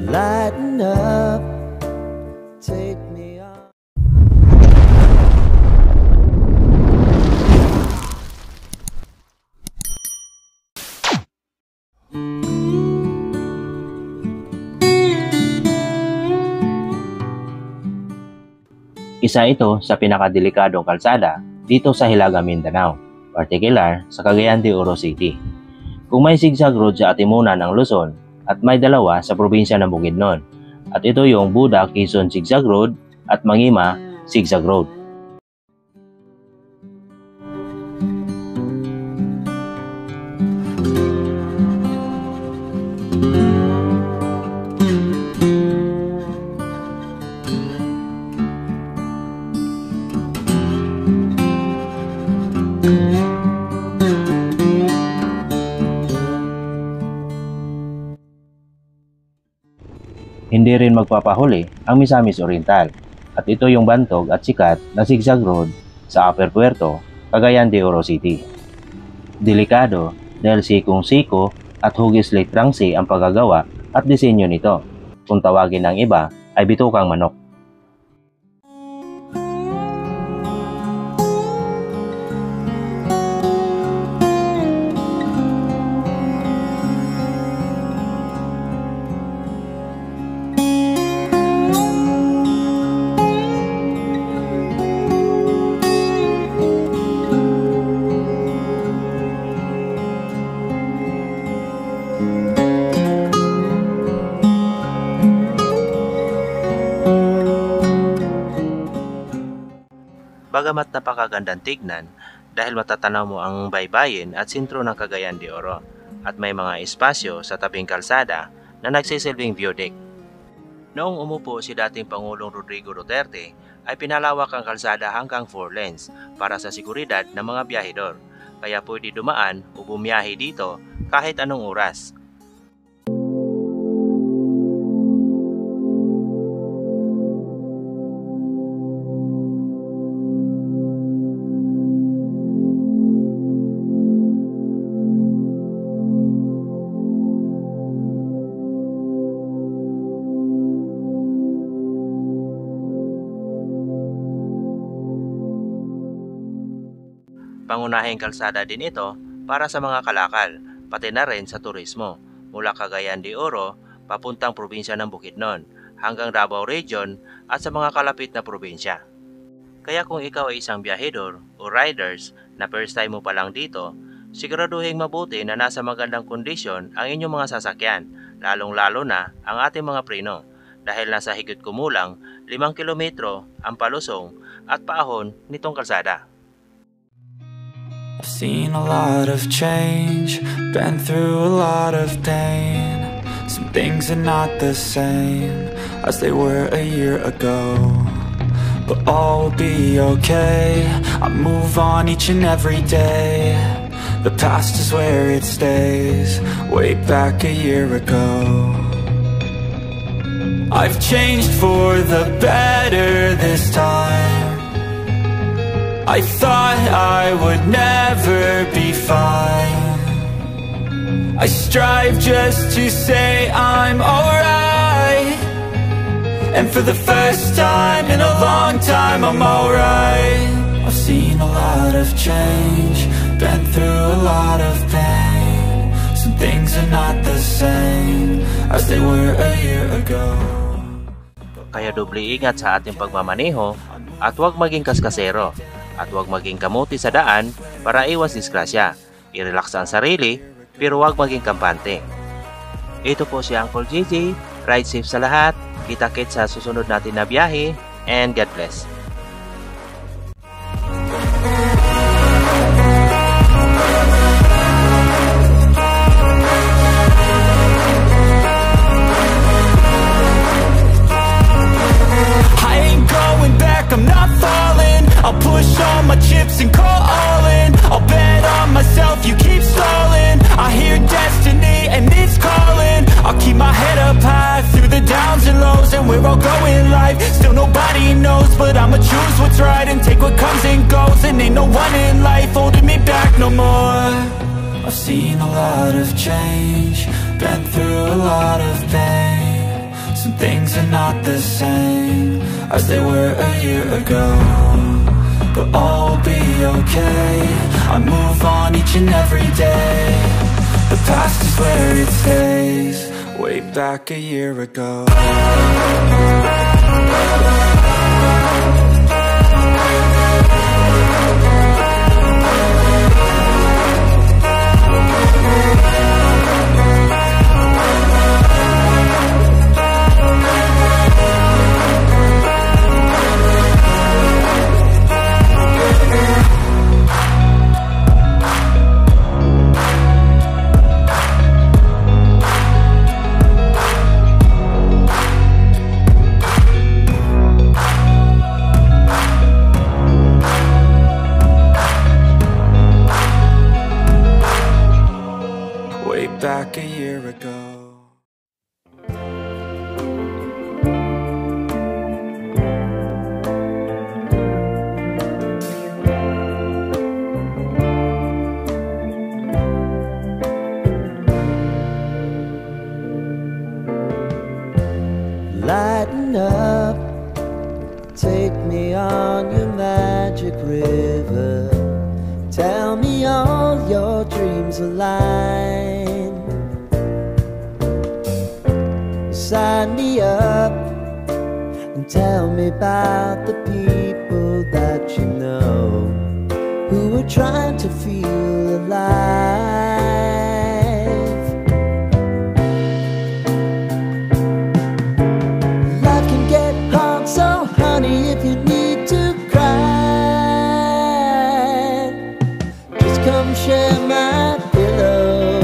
lighten up, take me on. Isa ito sa pinakadelikadong kalsada dito sa Hilaga, Mindanao, particular sa Cagayan de Oro City. Kung may zigzag road sa atimunan ng Luzon at may dalawa sa probinsya ng Bukidnon, at ito yung Buda Quezon Zigzag Road at Mangima Zigzag Road. Hindi rin magpapahuli ang Misamis Oriental at ito yung bantog at sikat na zigzag road sa Upper Puerto, Cagayan de Oro City. Delikado dahil sikong-siko at hugis litrangsi ang paggagawa at disenyo nito. Kung tawagin ng iba ay bitukang manok. Bagamat napakagandang tignan dahil matatanaw mo ang baybayin at sentro ng Cagayan de Oro at may mga espasyo sa tabing kalsada na nagsisilbing view deck. Noong umupo si dating Pangulong Rodrigo Duterte ay pinalawak ang kalsada hanggang 4 lanes para sa seguridad ng mga biyahedor, kaya pwede dumaan o bumiyahe dito kahit anong oras. Pangunahing kalsada din ito para sa mga kalakal, pati na rin sa turismo, mula Cagayan de Oro papuntang probinsya ng Bukidnon hanggang Davao Region at sa mga kalapit na probinsya. Kaya kung ikaw ay isang biyahedor o riders na first time mo pa lang dito, siguraduhin mabuti na nasa magandang kondisyon ang inyong mga sasakyan, lalong-lalo na ang ating mga preno, dahil nasa higit kumulang 5 kilometro ang palusong at paahon nitong kalsada. I've seen a lot of change, been through a lot of pain. Some things are not the same as they were a year ago, but all will be okay. I move on each and every day. The past is where it stays, way back a year ago. I've changed for the better this time. I thought I would never be fine. I strive just to say I'm alright, and for the first time in a long time I'm alright. I've seen a lot of change, been through a lot of pain. Some things are not the same as they were a year ago. Kaya doble ingat sa ating pagmamaneho at huwag maging kaskasero. At huwag maging kamuti sa daan para iwas disgrasya. I-relax ang sarili, pero huwag maging kampante. Ito po si Uncle JJ. Ride safe sa lahat. Kita-kits sa susunod natin na biyahe. And God bless. I ain't going back, I'm not falling. I'll push all my chips and call all in. I'll bet on myself, you keep stalling. I hear destiny and it's calling. I'll keep my head up high through the downs and lows, and we're all going live. Still nobody knows, but I'ma choose what's right and take what comes and goes. And ain't no one in life holding me back no more. I've seen a lot of change, been through a lot of pain. Some things are not the same as they were a year ago, but all will be okay. I move on each and every day. The past is where it stays. Way back a year ago. Back a year ago. Lighten up, take me on your magic river. Tell me all your dreams align. Sign me up and tell me about the people that you know who are trying to feel alive. Life can get hard, so honey, if you need to cry, just come share my pillow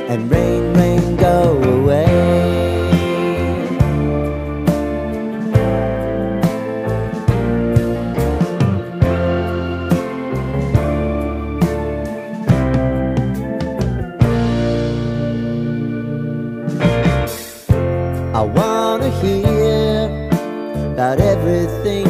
and rain, rain, go away. I wanna hear about everything